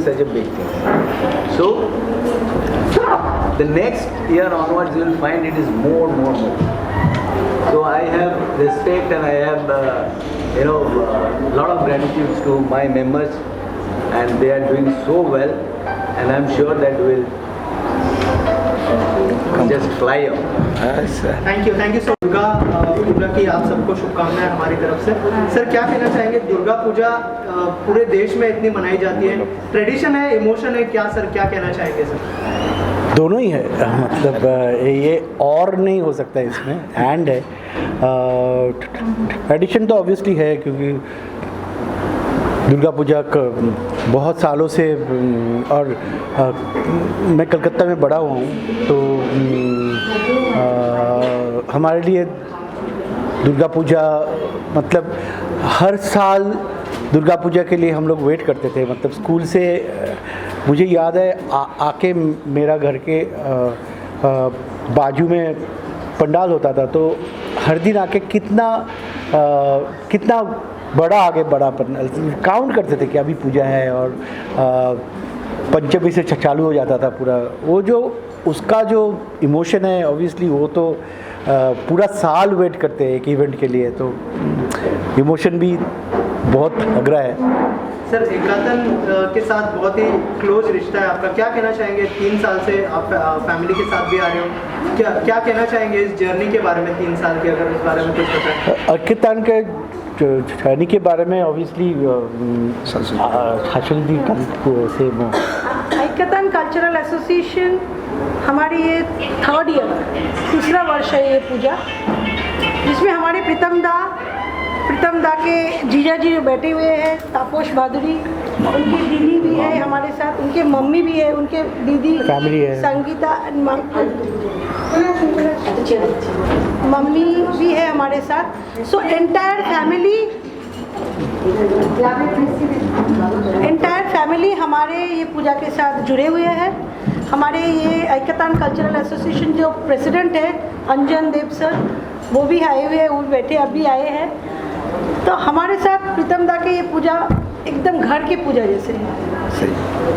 such a big thing. So the next year onwards, you will find it is more. So I have respect and I have lot of gratitude to my members, and they are doing so well, and I'm sure that will just fly up. Thank you so Durga Puja की आप सबको शुभकामनाएं हमारी तरफ से। Sir क्या कहना चाहेंगे, दुर्गा पूजा पूरे देश में इतनी मनाई जाती है, ट्रेडिशन है, इमोशन है, क्या सर क्या कहना चाहेंगे सर? दोनों ही है, मतलब ये और नहीं हो सकता इसमें, एंड है ट्रेडिशन तो ऑब्वियसली है, क्योंकि दुर्गा पूजा बहुत सालों से, और मैं कलकत्ता में बड़ा हुआ हूँ, तो हमारे लिए दुर्गा पूजा मतलब हर साल दुर्गा पूजा के लिए हम लोग वेट करते थे। मतलब स्कूल से मुझे याद है आके मेरा घर के बाजू में पंडाल होता था, तो हर दिन आके कितना बड़ा आगे बड़ा पंडाल काउंट करते थे कि अभी पूजा है, और पंचमी से चालू हो जाता था पूरा। वो जो उसका जो इमोशन है ऑब्वियसली वो तो पूरा साल वेट करते हैं एक इवेंट के लिए, तो इमोशन भी बहुत अगरा है। सर एकातन के साथ बहुत ही क्लोज रिश्ता है आपका, क्या कहना चाहेंगे? 3 साल से आप फैमिली के साथ भी आ रहे हो, क्या कहना चाहेंगे इस जर्नी के बारे में 3 साल के, अगर उस बारे में कुछ बताएं? एकातन के जर्नी के बारे में ऑब्वियसली एकातन कल्चरल एसोसिएशन हमारी ये 3rd ईयर, तीसरा वर्ष है ये पूजा, जिसमें हमारे प्रीतम दा के जीजा जी बैठे हुए हैं, तापोश भादुरी, उनकी दीदी भी है हमारे साथ, उनके मम्मी भी है, उनके दीदी फैमिली है, संगीता मम्मी भी है हमारे साथ। सो एंटायर फैमिली हमारे ये पूजा के साथ जुड़े हुए हैं। हमारे ये एकातन कल्चरल एसोसिएशन जो प्रेसिडेंट है अंजन देव सर, वो भी आए हुए हैं, वो बैठे अभी आए हैं। तो हमारे साथ प्रीतम दा के ये पूजा एकदम घर की पूजा जैसे है।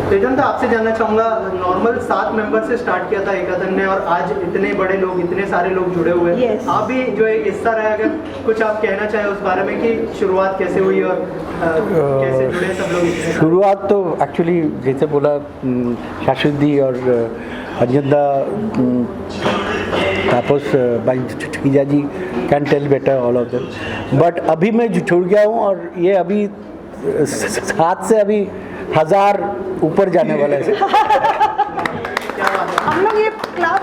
प्रीतम दा, आपसे जानना चाहूँगा, नॉर्मल 7 मेंबर से स्टार्ट किया था एकातन ने, और आज इतने बड़े लोग, इतने सारे लोग जुड़े हुए हैं। Yes. आप भी जो एक हिस्सा रहे, अगर कुछ आप कहना चाहें उस बारे में कि शुरुआत कैसे हुई और कैसे जुड़े सब लोग? शुरुआत तो एक्चुअली जैसे बोला शाश्वत दी और अंजन तापस भाई जीजा ji can tell better all of them, but अभी मैं जुड़ गया हूँ, और ये अभी 7 से अभी 1000 ऊपर जाने वाला है। हम लोग ये क्लास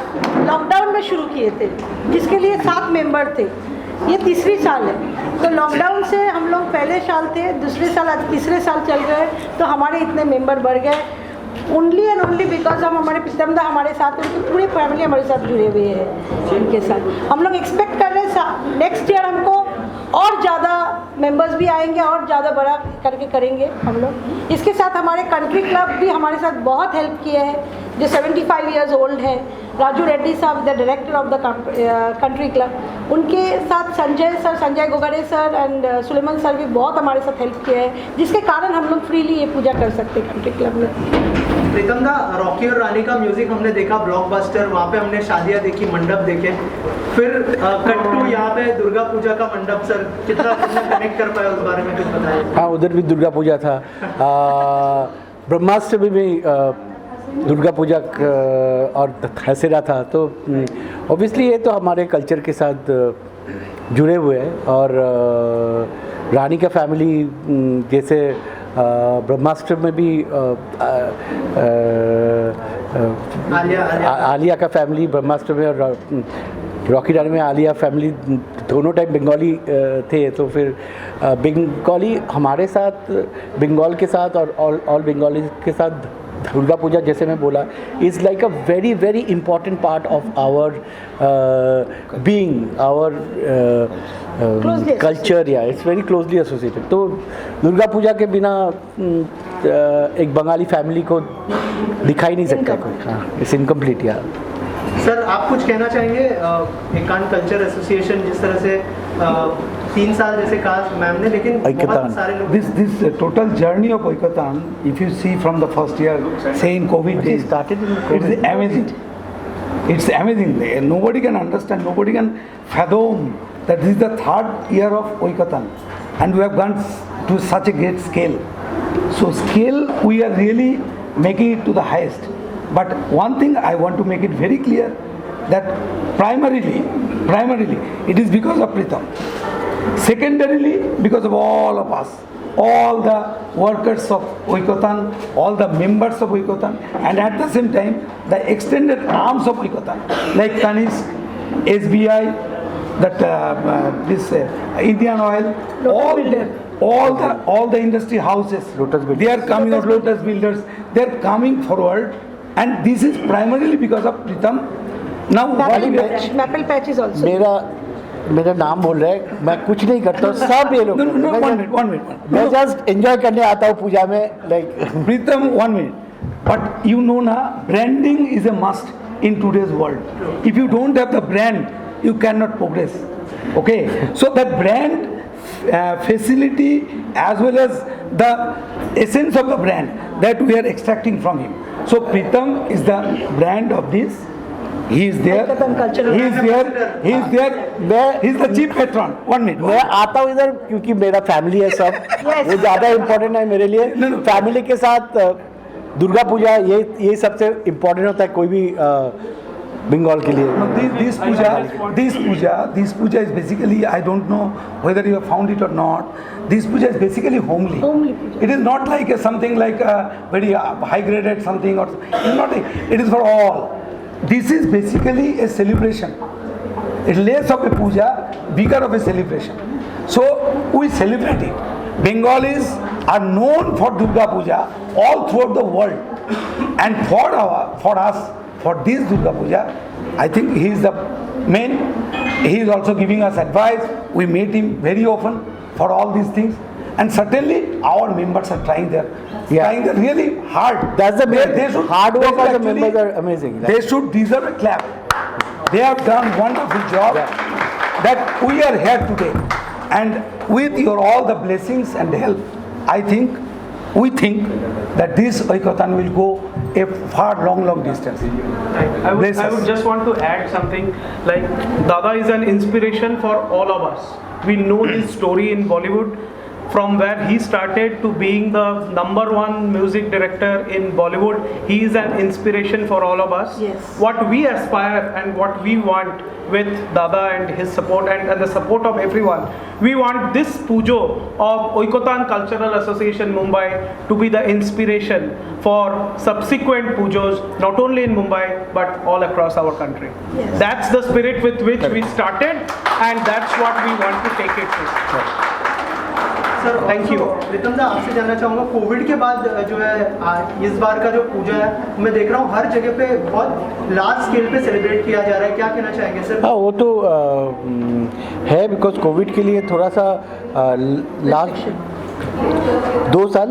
लॉकडाउन में शुरू किए थे, जिसके लिए 7 मेंबर थे। ये तीसरी साल है, तो लॉकडाउन से हम लोग पहले साल थे, दूसरे साल आज तीसरे साल चल गए, तो हमारे इतने मेंबर बढ़ गए ओनली एंड ओनली बिकॉज हम हमारे प्रीतम दा हमारे साथ, उनकी पूरी फैमिली हमारे साथ जुड़े हुए हैं। उनके साथ हम लोग एक्सपेक्ट कर रहे हैं नेक्स्ट ईयर हमको और ज़्यादा मेंबर्स भी आएंगे और ज़्यादा बड़ा करके करेंगे हम लोग। इसके साथ हमारे कंट्री क्लब भी हमारे साथ बहुत हेल्प किए हैं, जो 75 इयर्स ओल्ड है, राजू रेड्डी साहब the director of the country club, उनके साथ संजय गोगरे सर एंड सुलेमान सर भी बहुत हमारे साथ हेल्प किए हैं, जिसके कारण हम लोग फ्रीली ये पूजा कर सकते हैं कंट्री क्लब में। प्रीतम दा, रॉकी और रानी का म्यूजिक हमने देखा ब्लॉकबस्टर, वहाँ पे हमने शादियाँ देखी, मंडप देखे, फिर कट्टू यहाँ पे दुर्गा पूजा का मंडप, सर कितना कनेक्ट कर पाया, उस बारे में कुछ बताइए। हाँ, उधर भी दुर्गा पूजा था, ब्रह्मास्त्र में भी दुर्गा पूजा और दशहरा था, तो ऑब्वियसली ये तो हमारे कल्चर के साथ जुड़े हुए हैं। और रानी का फैमिली जैसे ब्रह्मास्त्र में भी आलिया का फैमिली ब्रह्मास्त्र में, और रॉकी रानी में आलिया फैमिली दोनों टाइम बंगाली थे, तो फिर बंगाली हमारे साथ, बंगाल के साथ और ऑल बंगाली के साथ दुर्गा पूजा, जैसे मैं बोला, is like a very very important part of our being, our culture, या इट्स वेरी क्लोजली एसोसिएटेड। तो दुर्गा पूजा के बिना एक बंगाली फैमिली को दिखाई नहीं सकता कोई, हाँ, इट्स इनकम्प्लीट। या सर आप कुछ कहना चाहेंगे, एकातन कल्चर एसोसिएशन जिस तरह से 3 साल जैसे कहा मैम ने, लेकिन बहुत सारे लोग This total journey of Oikatan, if you see from the first year, say in COVID days, started in COVID. it's amazing. It's amazing. Nobody can understand, nobody can fathom that this is the 3rd year of Oikatan, and we have gone to such a great scale. So scale, we are really making it to the highest. But one thing I want to make it very clear, that primarily it is because of Pritam. Secondarily, because of all of us, all the workers of Oikatan, all the members of Oikatan, and at the same time, the extended arms of Oikatan, like Tanishq, SBI, that Indian Oil, all the industry houses, Lotus Builders. they are coming out, Lotus Builders, they are coming forward, and this is primarily because of Pritam. Now, what we are, Maple patch is also. मेरा नाम बोल रहा है, मैं कुछ नहीं करता हूँ, सब ये लोग no, one minute. मैं जस्ट एंजॉय करने आता हूँ पूजा में, like Pritam, 1 minute. But you know na, branding is a must in today's world. If you don't have the brand, you cannot progress. Okay, so that brand facility as well as the essence of the brand that we are extracting from him. So Pritam is the brand of this. He is there. Oikatan cultural. He is there. He is the chief patron. 1 minute. मैं आता हूँ इधर क्योंकि मेरा family है सब, वो ज़्यादा इम्पोर्टेंट है मेरे लिए। फैमिली के साथ दुर्गा पूजा ये सबसे इम्पोर्टेंट होता है कोई भी बंगाल के लिए। No, this puja is basically, I don't know whether you have found it or not. This puja is basically homely. Homely puja. It is not like something like a very high graded something, or it's not. It is for all. This is basically a celebration. It's less of a puja, bigger of a celebration. So we celebrate it. Bengalis are known for Durga Puja all throughout the world, and for us. For this Durga Puja, I think he is the main. He is also giving us advice. We meet him very often for all these things, and certainly our members are trying their really hard. That's the main hard work of the actually- members are amazing. They should deserve a clap. They have done wonderful job. That we are here today, and with your all the blessings and help, we think that this Oikatan will go a far long distance. I Bless us. would just want to add something, like Dada is an inspiration for all of us. We know his story in Bollywood, from where he started to being the #1 music director in Bollywood. He is an inspiration for all of us. Yes. What we aspire and what we want with Dada and his support and the support of everyone, we want this pujo of Oikatan Cultural Association Mumbai to be the inspiration for subsequent pujos, not only in Mumbai but all across our country. Yes. That's the spirit with which we started, and that's what we want to take it to. Sir Thank you. प्रीतम साहब, आपसे जानना चाहूँगा, Covid के बाद जो है इस बार का जो पूजा है, मैं देख रहा हूँ हर जगह पे बहुत लार्ज स्केल पे सेलिब्रेट किया जा रहा है, क्या कहना चाहेंगे सर? हाँ, वो तो है, बिकॉज कोविड के लिए थोड़ा सा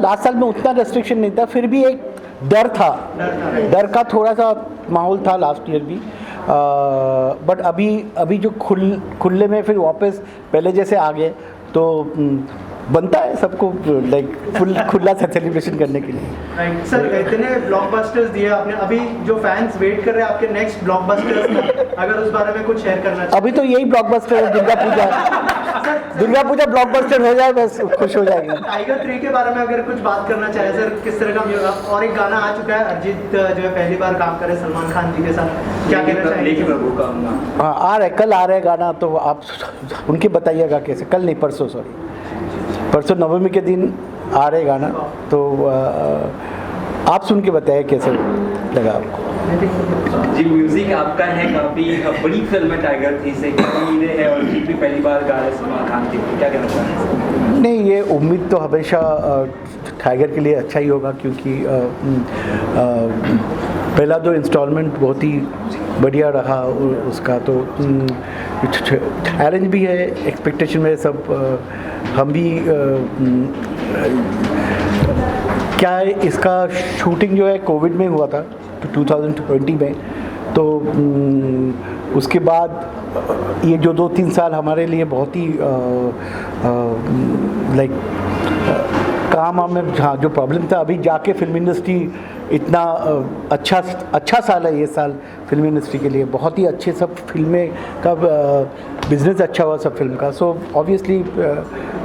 लास्ट साल में उतना रेस्ट्रिक्शन नहीं था, फिर भी एक डर का थोड़ा सा माहौल था लास्ट ईयर भी। बट अभी जो खुले में फिर वापस पहले जैसे आ गए, तो बनता है सबको लाइक खुला सा सेलिब्रेशन करने के लिए। सर, इतने ब्लॉकबस्टर्स दिए आपने, अभी जो फैंस वेट कर रहे हैं आपके नेक्स्ट ब्लॉकबस्टर्स में, अगर उस बारे में कुछ शेयर करना चाहें? अभी तो यही ब्लॉकबस्टर है, दुर्गा पूजा ब्लॉकबस्टर हो जाए बस खुश हो जाएंगे। टाइगर 3 के बारे में अगर कुछ बात करना चाहे सर, किस तरह का, और एक गाना आ चुका है, अरिजीत जो है पहली बार काम करे सलमान खान जी के साथ, क्या कहना चाहेंगे? हाँ, आ रहा है, कल आ रहा है गाना, तो आप उनके बताइएगा कैसे, कल नहीं परसों नवमी के दिन आ रहे गाना, तो आप सुन के बताइए कैसे लगा आपको। जी, म्यूजिक आपका है, काफ़ी बड़ी फिल्म है टाइगर 3 से, उम्मीदें है, और भी पहली बार गा रहे सलमान खान की, क्या कहना चाहेंगे? नहीं, ये उम्मीद तो हमेशा टाइगर के लिए अच्छा ही होगा, क्योंकि पहला जो इंस्टॉलमेंट बहुत ही बढ़िया रहा उसका, तो चैलेंज भी है, एक्सपेक्टेशन में सब हम भी क्या है, इसका शूटिंग जो है कोविड में हुआ था, तो 2020 में, तो उसके बाद ये जो 2-3 साल हमारे लिए बहुत ही लाइक काम में जहाँ जो प्रॉब्लम था, अभी जाके फिल्म इंडस्ट्री इतना अच्छा साल है ये साल फिल्म इंडस्ट्री के लिए। बहुत ही अच्छे सब फिल्में का बिजनेस अच्छा हुआ सब फिल्म का। So obviously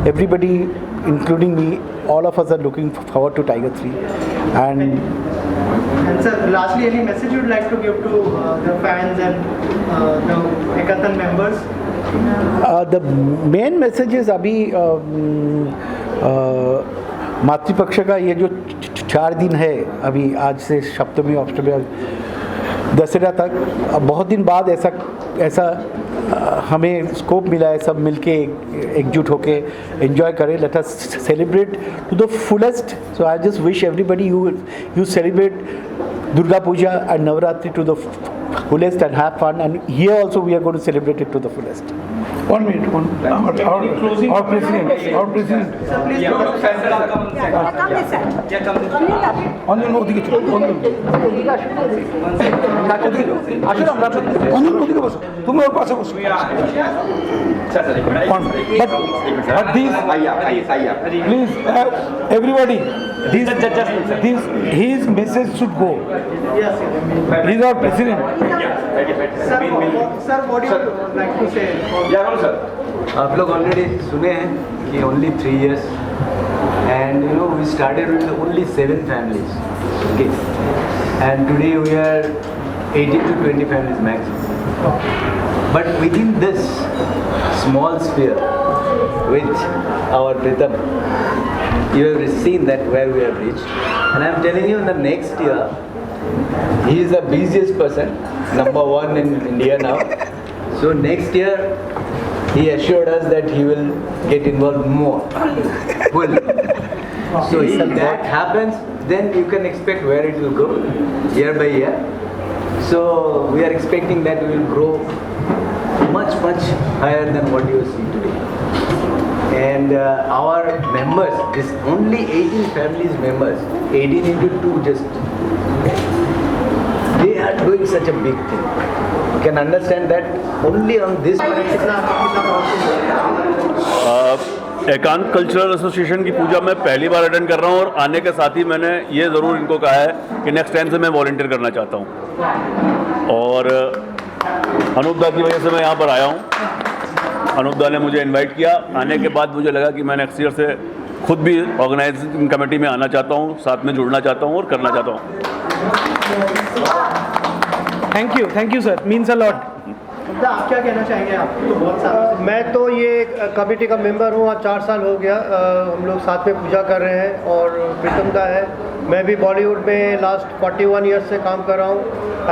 everybody including me, all of us are looking forward to Tiger 3 and And sir, lastly, any message you'd like to give to the fans and the Ekatan members? The main message is अभी मातृपक्ष का ये जो 4 दिन है, अभी आज से सप्तमी अष्टमी दशहरा तक, अब बहुत दिन बाद ऐसा हमें स्कोप मिला है सब मिलके एकजुट होके एंजॉय करें। Let us celebrate to the fullest. So I just wish everybody you celebrate Durga Puja and Navratri to the fullest and have fun, and here also we are going to celebrate it to the fullest. 1 minute. Our president. Sir, please. ওদিকে বসো, তুমি ওর পাশে বসো। But these, please, everybody, his message should go. Yes, sir. He is our president. Sir, what do you like to say? आप लोग already सुने हैं कि only 3 years and you know we started with only 7 families, okay, and today we are 18 to 20 families maximum. But within this small sphere with our Pritham, you have seen that where we have reached, and I am telling you in the next year he is the busiest person, number 1 in India now. So next year he assured us that he will get involved more fully. So if that happens, then you can expect where it will go year by year. So we are expecting that we will grow much higher than what you see today. And our members, this only 18 families members, 18 into 2 just, they are doing such a big thing. You can understand that only on this. एकांत cultural association की पूजा मैं पहली बार attend कर रहा हूँ, और आने के साथ ही मैंने ये ज़रूर इनको कहा है कि नेक्स्ट टाइम से मैं वॉलंटियर करना चाहता हूँ। और अनूप दा की वजह से मैं यहाँ पर आया हूँ। अनूप दा ने मुझे इनवाइट किया। आने के बाद मुझे लगा कि मैं नेक्स्ट ईयर से खुद भी ऑर्गेनाइजिंग कमेटी में आना चाहता हूँ, साथ में जुड़ना चाहता हूँ और करना चाहता हूँ। Thank you sir, means a lot. आप क्या कहना चाहेंगे? आप तो बहुत सारा। मैं तो ये कमेटी का मेंबर हूँ, आज 4 साल हो गया। हम लोग साथ में पूजा कर रहे हैं और प्रीतम दा है। मैं भी बॉलीवुड में लास्ट 41 ईयर्स से काम कर रहा हूँ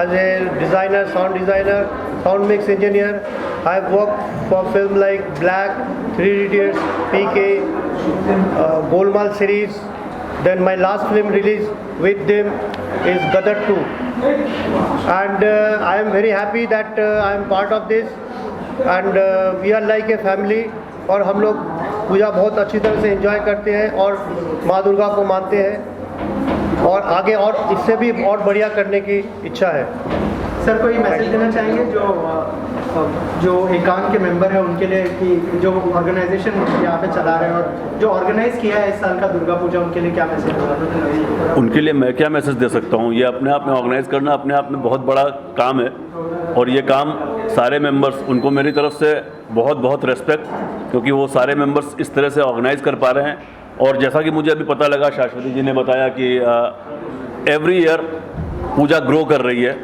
as a designer, sound designer, sound mix engineer. I work for film like Black, 3 Idiots, PK, Golmaal series. Then my last film release with them is Gadar 2, and I am very happy that I am part of this, and we are like a family. और हम लोग पूजा बहुत अच्छी तरह से enjoy करते हैं और माँ दुर्गा को मानते हैं, और आगे और इससे भी और बढ़िया करने की इच्छा है। सर, कोई मैसेज देना चाहेंगे जो एकांत के मेंबर हैं उनके लिए, कि जो ऑर्गेनाइजेशन यहाँ पे चला रहे हैं और जो ऑर्गेनाइज किया है इस साल का दुर्गा पूजा, उनके लिए क्या मैसेज होगा? उनके लिए मैं क्या मैसेज दे सकता हूँ? ये अपने आप में ऑर्गेनाइज करना अपने आप में बहुत बड़ा काम है, और ये काम सारे मेंबर्स, उनको मेरी तरफ से बहुत बहुत रेस्पेक्ट, क्योंकि वो सारे मेंबर्स इस तरह से ऑर्गेनाइज कर पा रहे हैं। और जैसा कि मुझे अभी पता लगा, शाश्वती जी ने बताया कि एवरी ईयर पूजा ग्रो कर रही है।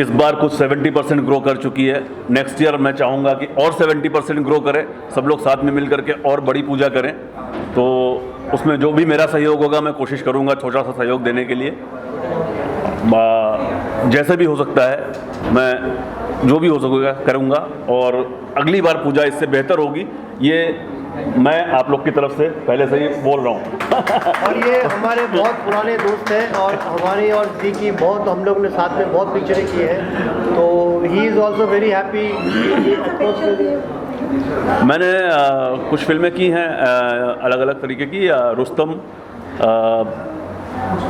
इस बार कुछ 70% ग्रो कर चुकी है। नेक्स्ट ईयर मैं चाहूँगा कि और 70% ग्रो करें, सब लोग साथ में मिल करके और बड़ी पूजा करें। तो उसमें जो भी मेरा सहयोग होगा मैं कोशिश करूँगा छोटा सा सहयोग देने के लिए। जैसे भी हो सकता है मैं जो भी हो सकेगा करूँगा, और अगली बार पूजा इससे बेहतर होगी, ये मैं आप लोग की तरफ से पहले से ही बोल रहा हूँ। और ये हमारे बहुत पुराने दोस्त हैं, और हमारी और जी की बहुत, हम लोग ने साथ में बहुत पिक्चरें की हैं, तो he is also very happy. मैंने कुछ फिल्में की हैं अलग अलग तरीके की, रुस्तम,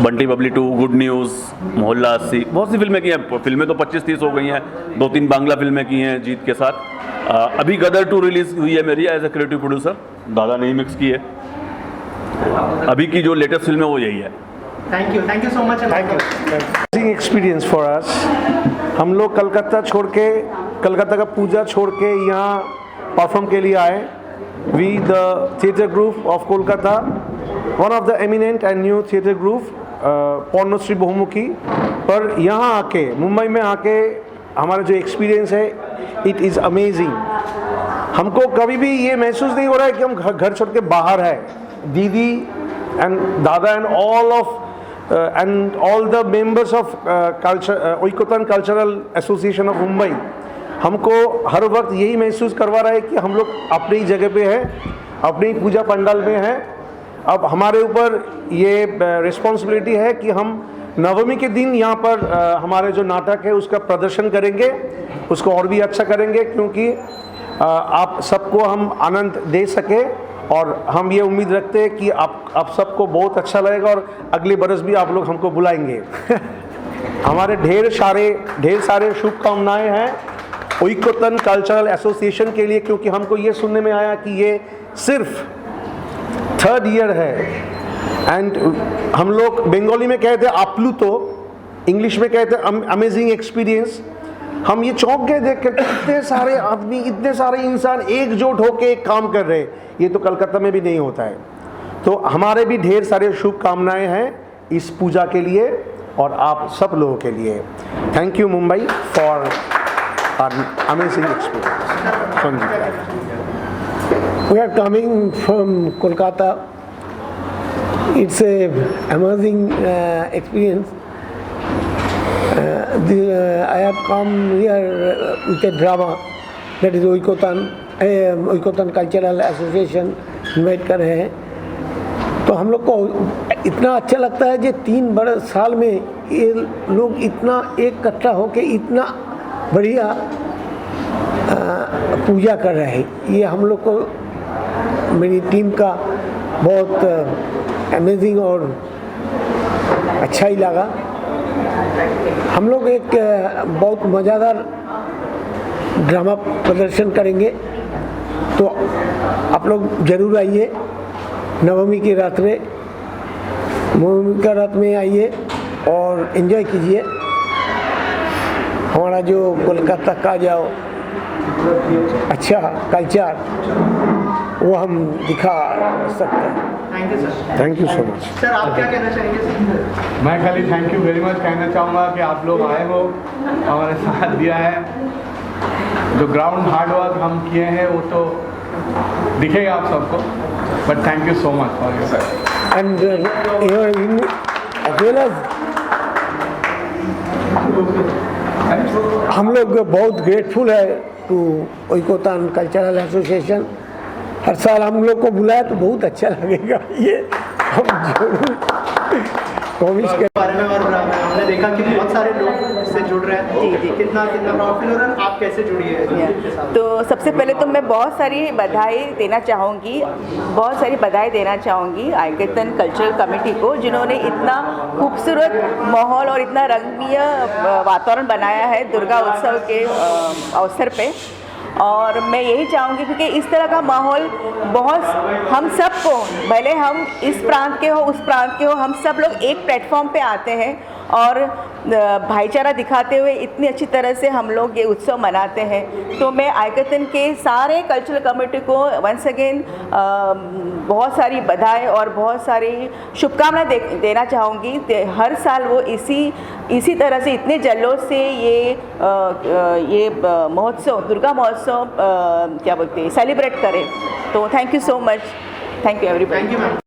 बंटी बबली 2, गुड न्यूज़, मोहल्ला 80, बहुत सी फिल्में की हैं। फिल्में तो 25-30 हो गई हैं, 2-3 बांग्ला फिल्में की हैं जीत के साथ। अभी गदर 2 रिलीज़ हुई है मेरी एज ए क्रिएटिव प्रोड्यूसर, दादा ने ही मिक्स की है। अभी की जो लेटेस्ट फिल्म है वो यही है। Thank you so much. Amazing experience for us. हम लोग कलकत्ता छोड़ के, कलकत्ता का पूजा छोड़ के यहाँ परफॉर्म के लिए आए। We the theatre group of Kolkata, one of the eminent and new theatre group, Pournashree Bahumukhi. पर यहाँ आके, मुंबई में आके हमारा जो एक्सपीरियंस है, इट इज़ अमेजिंग। हमको कभी भी ये महसूस नहीं हो रहा है कि हम घर छोड़ के बाहर है। दीदी एंड दादा and all the members of Oikotan cultural association of Mumbai हमको हर वक्त यही महसूस करवा रहा है कि हम लोग अपनी जगह पे हैं, अपनी पूजा पंडाल में हैं। अब हमारे ऊपर ये रिस्पॉन्सिबिलिटी है कि हम नवमी के दिन यहाँ पर हमारे जो नाटक है उसका प्रदर्शन करेंगे, उसको और भी अच्छा करेंगे, क्योंकि आप सबको हम आनंद दे सके। और हम ये उम्मीद रखते हैं कि आप सबको बहुत अच्छा लगेगा और अगले बरस भी आप लोग हमको बुलाएंगे। हमारे ढेर सारे शुभकामनाएं हैं ओइकोतन कल्चरल एसोसिएशन के लिए, क्योंकि हमको ये सुनने में आया कि ये सिर्फ 3rd ईयर है। एंड हम लोग बंगाली में कहते हैं आप्लुतो, इंग्लिश में कहते हैं अमेजिंग एक्सपीरियंस। हम ये चौंक गए देख कर, इतने सारे आदमी, इतने सारे इंसान एकजुट होकर एक काम कर रहे हैं, ये तो कलकत्ता में भी नहीं होता है। तो हमारे भी ढेर सारे शुभकामनाएं हैं इस पूजा के लिए और आप सब लोगों के लिए। Thank you Mumbai for amazing experience. We are coming from Kolkata. It's a amazing experience. I have come here with a drama that is Oikotan Cultural Association invite कर रहे हैं। तो हम लोग को इतना अच्छा लगता है कि 3 बड़े साल में ये लोग इतना इकट्ठा होके इतना बढ़िया पूजा कर रहे हैं। ये हम लोग को, मेरी टीम का बहुत अमेजिंग और अच्छा ही लगा। हम लोग एक बहुत मज़ेदार ड्रामा प्रदर्शन करेंगे, तो आप लोग ज़रूर आइए। नवमी की रात में आइए और एंजॉय कीजिए। हमारा जो कोलकाता का जो अच्छा कल्चर वो हम दिखा सकते हैं। Thank you sir. Thank you so much. Sir आप क्या कहना चाहेंगे सर? मैं खाली थैंक यू वेरी मच कहना चाहूँगा कि आप लोग आए हो, हमारे साथ दिया है। जो ग्राउंड हार्ड वर्क हम किए हैं वो तो दिखेगा आप सबको, but thank you so much for your sir. And हम लोग बहुत ग्रेटफुल है टू ओइकोतन कल्चरल एसोसिएशन। हर साल हम लोग को बुलाया तो बहुत अच्छा लगेगा। ये हम जरूर कोशिश के बारे में, और हमने देखा कि बहुत सारे लोग इससे जुड़ रहे हैं। जी कितना प्राउड फील हो रहा है। आप कैसे जुड़ी है? तो सबसे पहले तो मैं बहुत सारी बधाई देना चाहूँगी ओइकोतन कल्चरल कमेटी को, जिन्होंने इतना खूबसूरत माहौल और इतना रंगीय वातावरण बनाया है दुर्गा उत्सव के अवसर पे। और मैं यही चाहूँगी क्योंकि इस तरह का माहौल बहुत हम सबको, भले हम इस प्रांत के हो उस प्रांत के हो, हम सब लोग एक प्लेटफॉर्म पे आते हैं और भाईचारा दिखाते हुए इतनी अच्छी तरह से हम लोग ये उत्सव मनाते हैं। तो मैं ओइकोतन के सारे कल्चरल कमेटी को वंस अगेन बहुत सारी बधाई और बहुत सारी शुभकामनाएं देना चाहूँगी। हर साल वो इसी तरह से इतने जल्लोष से ये महोत्सव, दुर्गा महोत्सव क्या बोलते हैं, सेलिब्रेट करें। तो thank you so much. Thank you everybody.